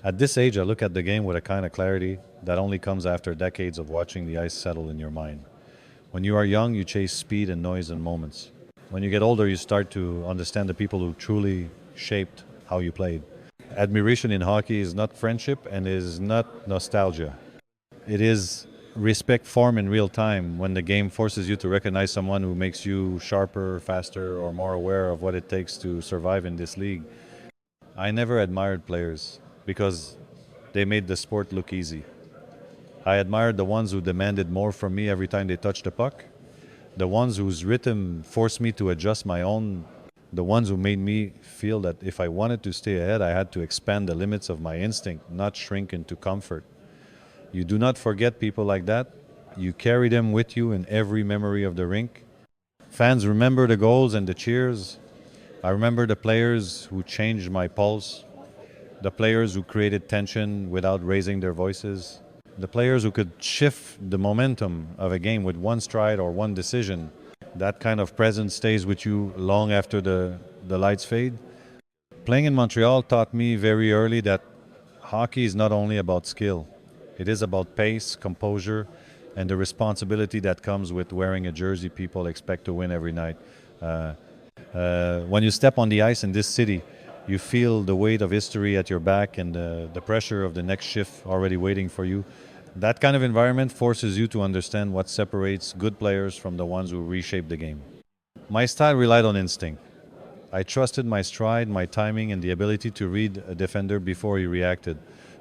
At this age, I look at the game with a kind of clarity that only comes after decades of watching the ice settle in your mind. When you are young, you chase speed and noise and moments. When you get older, you start to understand the people who truly shaped how you played. Admiration in hockey is not friendship and is not nostalgia. It is respect formed in real time when the game forces you to recognize someone who makes you sharper, faster, or more aware of what it takes to survive in this league. I never admired players because they made the sport look easy. I admired the ones who demanded more from me every time they touched the puck, the ones whose rhythm forced me to adjust my own, the ones who made me feel that if I wanted to stay ahead, I had to expand the limits of my instinct, not shrink into comfort. You do not forget people like that. You carry them with you in every memory of the rink. Fans remember the goals and the cheers. I remember the players who changed my pulse, the players who created tension without raising their voices, the players who could shift the momentum of a game with one stride or one decision. That kind of presence stays with you long after the lights fade. Playing in Montreal taught me very early that hockey is not only about skill. It is about pace, composure, and the responsibility that comes with wearing a jersey people expect to win every night. When you step on the ice in this city, you feel the weight of history at your back and the pressure of the next shift already waiting for you. That kind of environment forces you to understand what separates good players from the ones who reshape the game. My style relied on instinct. I trusted my stride, my timing, and the ability to read a defender before he reacted.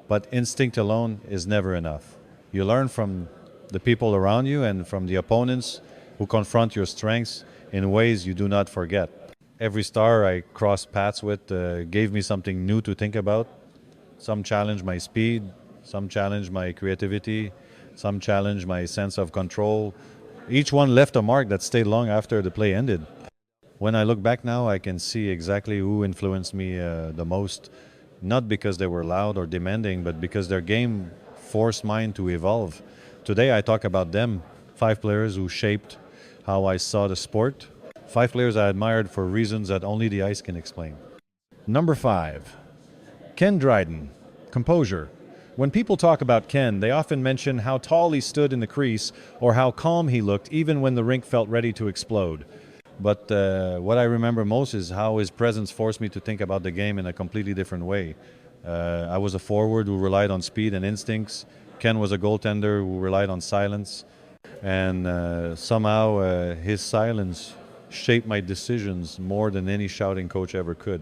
But instinct alone is never enough. You learn from the people around you and from the opponents who confront your strengths in ways you do not forget. Every star I crossed paths with gave me something new to think about. Some challenged my speed, some challenged my creativity, some challenged my sense of control. Each one left a mark that stayed long after the play ended. When I look back now, I can see exactly who influenced me the most, not because they were loud or demanding, but because their game forced mine to evolve. Today I talk about them, 5 players who shaped how I saw the sport, 5 players I admired for reasons that only the ice can explain. Number 5. Ken Dryden, Composure. When people talk about Ken, they often mention how tall he stood in the crease or how calm he looked even when the rink felt ready to explode. But what I remember most is how his presence forced me to think about the game in a completely different way. I was a forward who relied on speed and instincts. Ken was a goaltender who relied on silence. And somehow his silence shaped my decisions more than any shouting coach ever could.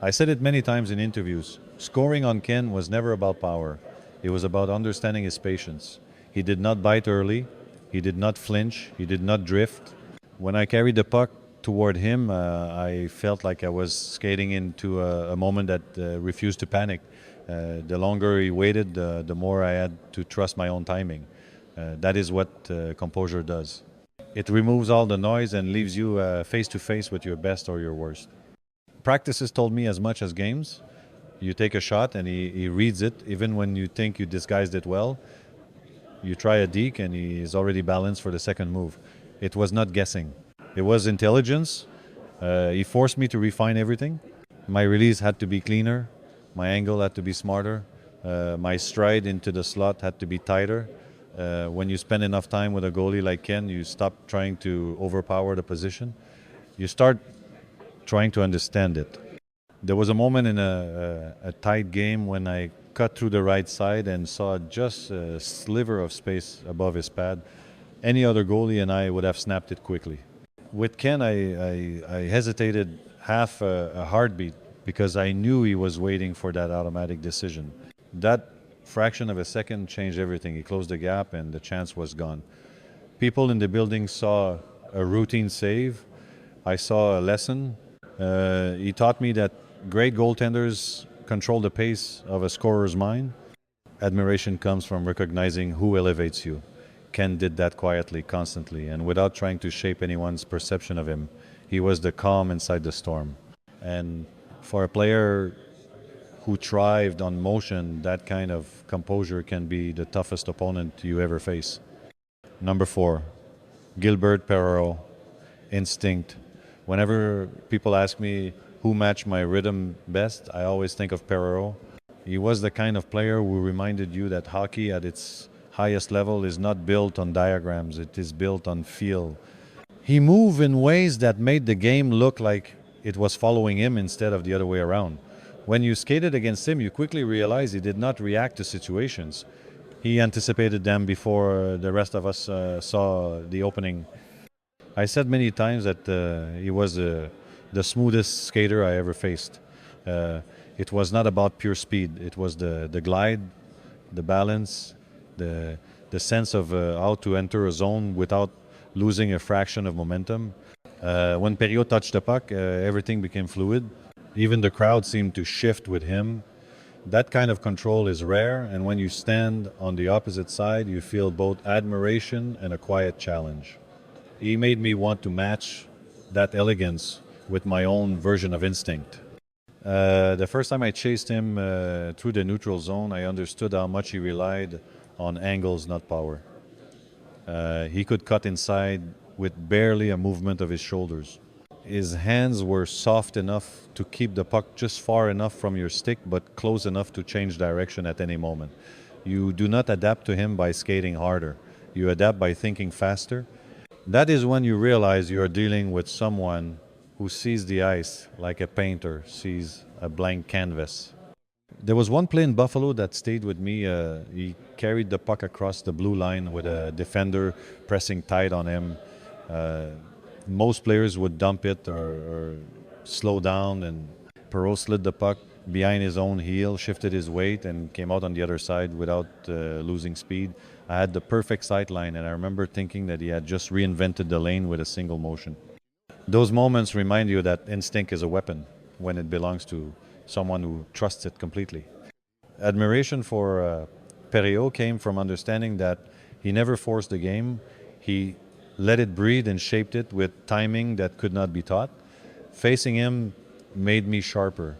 I said it many times in interviews. Scoring on Ken was never about power. It was about understanding his patience. He did not bite early. He did not flinch. He did not drift. When I carried the puck toward him, I felt like I was skating into a moment that refused to panic. The longer he waited, the more I had to trust my own timing. That is what Composure does. It removes all the noise and leaves you face to face with your best or your worst. Practices told me as much as games. You take a shot and he reads it, even when you think you disguised it well. You try a deke and he is already balanced for the second move. It was not guessing. It was intelligence. He forced me to refine everything. My release had to be cleaner. My angle had to be smarter. My stride into the slot had to be tighter. When you spend enough time with a goalie like Ken, you stop trying to overpower the position. You start trying to understand it. There was a moment in a tight game when I cut through the right side and saw just a sliver of space above his pad. Any other goalie and I would have snapped it quickly. With Ken, I hesitated half a heartbeat because I knew he was waiting for that automatic decision. That fraction of a second changed everything. He closed the gap and the chance was gone. People in the building saw a routine save. I saw a lesson. He taught me that great goaltenders control the pace of a scorer's mind. Admiration comes from recognizing who elevates you. Ken did that quietly, constantly, and without trying to shape anyone's perception of him. He was the calm inside the storm. And for a player who thrived on motion, that kind of composure can be the toughest opponent you ever face. Number 4, Gilbert, Perreault, instinct. Whenever people ask me who matched my rhythm best, I always think of Perreault. He was the kind of player who reminded you that hockey at its highest level is not built on diagrams, it is built on feel. He moved in ways that made the game look like it was following him instead of the other way around. When you skated against him, you quickly realized he did not react to situations. He anticipated them before the rest of us saw the opening. I said many times that he was the smoothest skater I ever faced. It was not about pure speed. It was the glide, the balance, the sense of how to enter a zone without losing a fraction of momentum. When Perreault touched the puck, everything became fluid. Even the crowd seemed to shift with him. That kind of control is rare, and when you stand on the opposite side, you feel both admiration and a quiet challenge. He made me want to match that elegance with my own version of instinct. The first time I chased him through the neutral zone, I understood how much he relied on angles, not power. He could cut inside with barely a movement of his shoulders. His hands were soft enough to keep the puck just far enough from your stick, but close enough to change direction at any moment. You do not adapt to him by skating harder. You adapt by thinking faster. That is when you realize you are dealing with someone who sees the ice like a painter sees a blank canvas. There was one play in Buffalo that stayed with me. He carried the puck across the blue line with a defender pressing tight on him. Most players would dump it or slow down, and Perreault slid the puck behind his own heel, shifted his weight, and came out on the other side without losing speed. I had the perfect sight line, and I remember thinking that he had just reinvented the lane with a single motion. Those moments remind you that instinct is a weapon when it belongs to someone who trusts it completely. Admiration for Perreault came from understanding that he never forced the game. He let it breathe and shaped it with timing that could not be taught. Facing him made me sharper.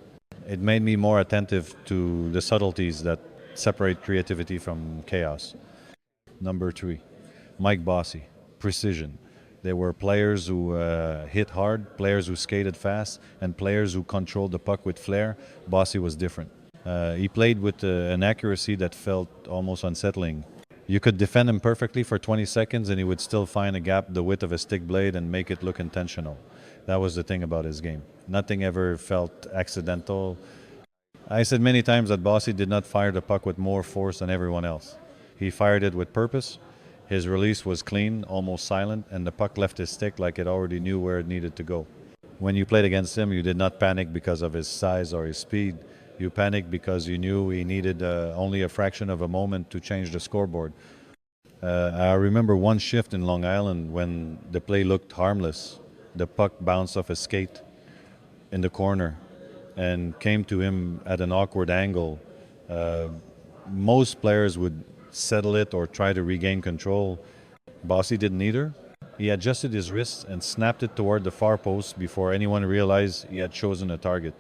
It made me more attentive to the subtleties that separate creativity from chaos. Number 3, Mike Bossy, precision. There were players who hit hard, players who skated fast, and players who controlled the puck with flair. Bossy was different. He played with an accuracy that felt almost unsettling. You could defend him perfectly for 20 seconds and he would still find a gap the width of a stick blade and make it look intentional. That was the thing about his game. Nothing ever felt accidental. I said many times that Bossy did not fire the puck with more force than everyone else. He fired it with purpose. His release was clean, almost silent, and the puck left his stick like it already knew where it needed to go. When you played against him, you did not panic because of his size or his speed. You panicked because you knew he needed only a fraction of a moment to change the scoreboard. I remember one shift in Long Island when the play looked harmless. The puck bounced off his skate in the corner and came to him at an awkward angle. Most players would settle it or try to regain control. Bossy didn't either. He adjusted his wrists and snapped it toward the far post before anyone realized he had chosen a target.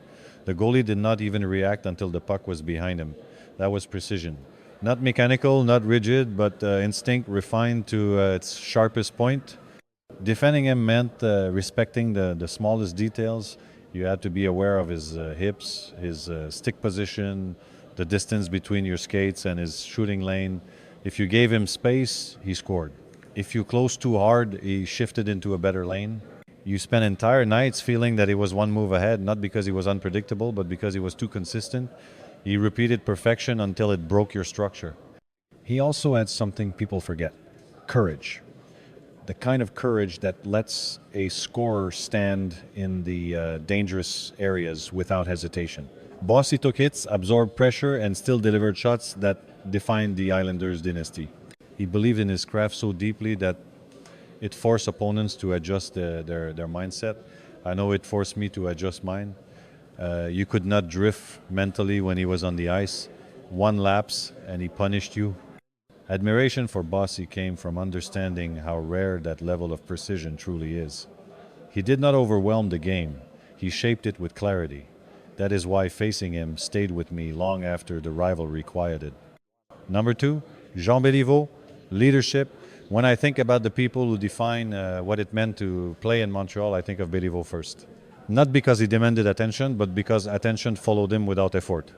The goalie did not even react until the puck was behind him. That was precision. Not mechanical, not rigid, but instinct refined to its sharpest point. Defending him meant respecting the smallest details. You had to be aware of his hips, his stick position, the distance between your skates and his shooting lane. If you gave him space, he scored. If you closed too hard, he shifted into a better lane. You spent entire nights feeling that he was one move ahead, not because he was unpredictable, but because he was too consistent. He repeated perfection until it broke your structure. He also had something people forget: courage. The kind of courage that lets a scorer stand in the dangerous areas without hesitation. Bossy took hits, absorbed pressure, and still delivered shots that defined the Islanders' dynasty. He believed in his craft so deeply that it forced opponents to adjust their mindset. I know it forced me to adjust mine. You could not drift mentally when he was on the ice. One lapse and he punished you. Admiration for Bossy came from understanding how rare that level of precision truly is. He did not overwhelm the game. He shaped it with clarity. That is why facing him stayed with me long after the rivalry quieted. Number 2, Jean Béliveau, leadership. When I think about the people who define what it meant to play in Montreal, I think of Béliveau first. Not because he demanded attention, but because attention followed him without effort.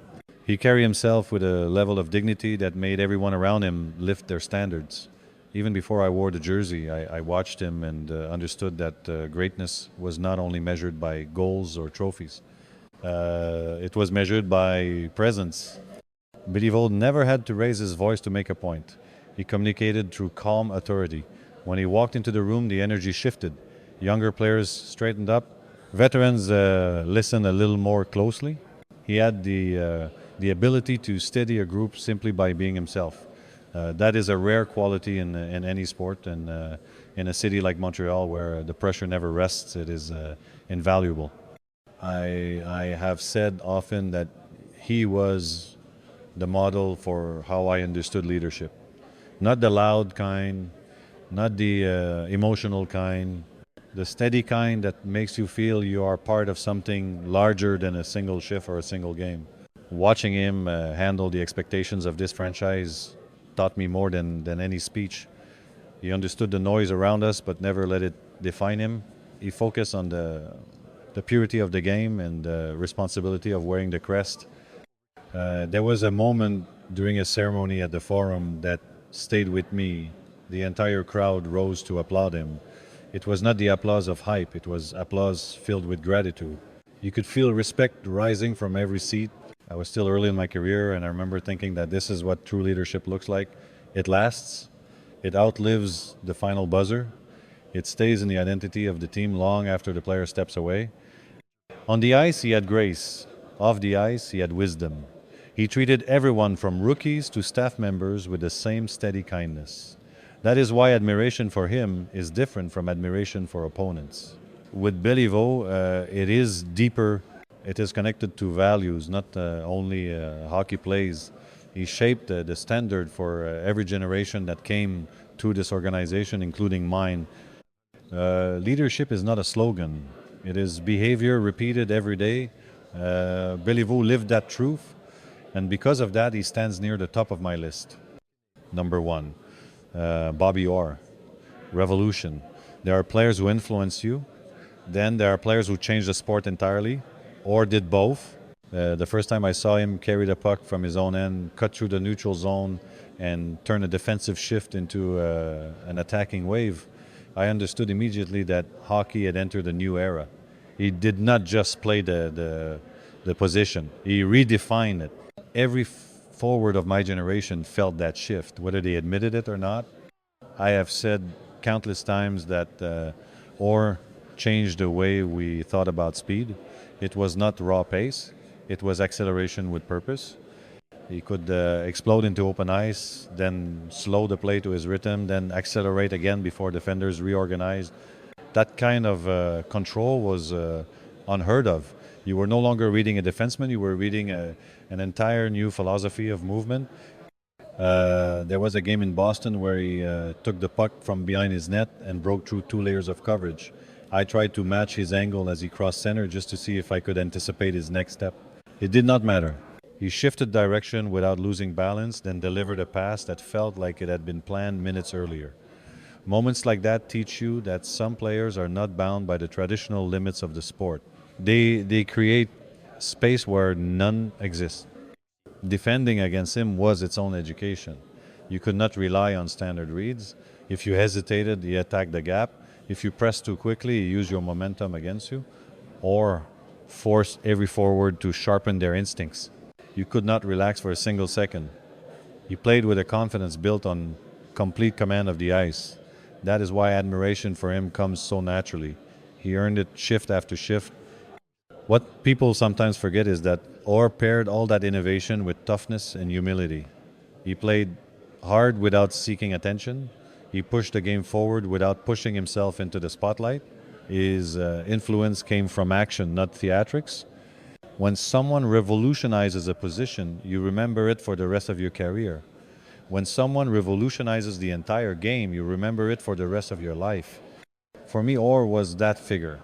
He carried himself with a level of dignity that made everyone around him lift their standards. Even before I wore the jersey, I watched him and understood that greatness was not only measured by goals or trophies. It was measured by presence. Béliveau never had to raise his voice to make a point. He communicated through calm authority. When he walked into the room, the energy shifted. Younger players straightened up. Veterans listened a little more closely. He had the ability to steady a group simply by being himself. That is a rare quality in any sport, and in a city like Montreal where the pressure never rests, it is invaluable. I have said often that he was the model for how I understood leadership. Not the loud kind, not the emotional kind, the steady kind that makes you feel you are part of something larger than a single shift or a single game. Watching him handle the expectations of this franchise taught me more than any speech. He understood the noise around us but never let it define him. He focused on the purity of the game and the responsibility of wearing the crest. There was a moment during a ceremony at the Forum that stayed with me. The entire crowd rose to applaud him. It was not the applause of hype, it was applause filled with gratitude. You could feel respect rising from every seat. I was still early in my career, and I remember thinking that this is what true leadership looks like. It lasts, it outlives the final buzzer, it stays in the identity of the team long after the player steps away. On the ice, he had grace. Off the ice, he had wisdom. He treated everyone from rookies to staff members with the same steady kindness. That is why admiration for him is different from admiration for opponents. With Béliveau, it is deeper. It is connected to values, not only hockey plays. He shaped the standard for every generation that came to this organization, including mine. Leadership is not a slogan. It is behavior repeated every day. Béliveau lived that truth, and because of that, he stands near the top of my list. Number one, Bobby Orr, revolution. There are players who influence you. Then there are players who change the sport entirely, or did both. The first time I saw him carry the puck from his own end, cut through the neutral zone, and turn a defensive shift into an attacking wave, I understood immediately that hockey had entered a new era. He did not just play the position, he redefined it. Every forward of my generation felt that shift, whether they admitted it or not. I have said countless times that Orr changed the way we thought about speed. It was not raw pace, it was acceleration with purpose. He could explode into open ice, then slow the play to his rhythm, then accelerate again before defenders reorganized. That kind of control was unheard of. You were no longer reading a defenseman, you were reading an entire new philosophy of movement. There was a game in Boston where he took the puck from behind his net and broke through 2 layers of coverage. I tried to match his angle as he crossed center just to see if I could anticipate his next step. It did not matter. He shifted direction without losing balance, then delivered a pass that felt like it had been planned minutes earlier. Moments like that teach you that some players are not bound by the traditional limits of the sport. They create space where none exists. Defending against him was its own education. You could not rely on standard reads. If you hesitated, he attacked the gap. If you pressed too quickly, he used your momentum against you, or forced every forward to sharpen their instincts. You could not relax for a single second. He played with a confidence built on complete command of the ice. That is why admiration for him comes so naturally. He earned it shift after shift. What people sometimes forget is that Orr paired all that innovation with toughness and humility. He played hard without seeking attention. He pushed the game forward without pushing himself into the spotlight. His influence came from action, not theatrics. When someone revolutionizes a position, you remember it for the rest of your career. When someone revolutionizes the entire game, you remember it for the rest of your life. For me, Orr was that figure.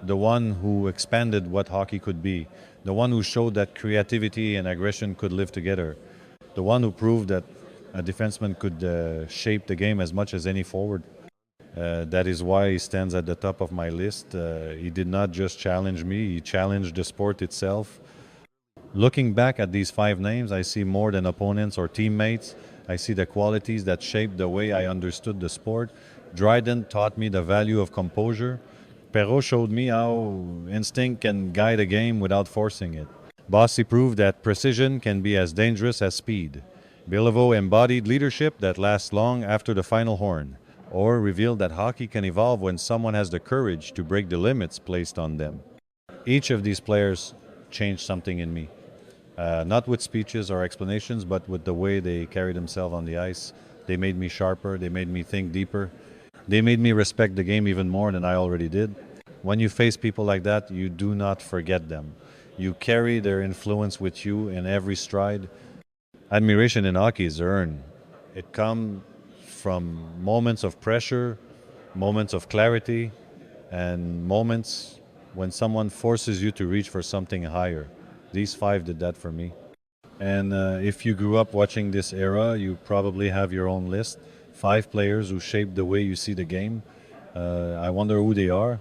The one who expanded what hockey could be. The one who showed that creativity and aggression could live together. The one who proved that a defenseman could shape the game as much as any forward. That is why he stands at the top of my list. He did not just challenge me, he challenged the sport itself. Looking back at these 5 names, I see more than opponents or teammates. I see the qualities that shaped the way I understood the sport. Dryden taught me the value of composure. Perreault showed me how instinct can guide a game without forcing it. Bossy proved that precision can be as dangerous as speed. Béliveau embodied leadership that lasts long after the final horn, or revealed that hockey can evolve when someone has the courage to break the limits placed on them. Each of these players changed something in me. Not with speeches or explanations, but with the way they carried themselves on the ice. They made me sharper, they made me think deeper. They made me respect the game even more than I already did. When you face people like that, you do not forget them. You carry their influence with you in every stride. Admiration in hockey is earned. It comes from moments of pressure, moments of clarity, and moments when someone forces you to reach for something higher. These 5 did that for me. And if you grew up watching this era, you probably have your own list. 5 players who shaped the way you see the game. I wonder who they are.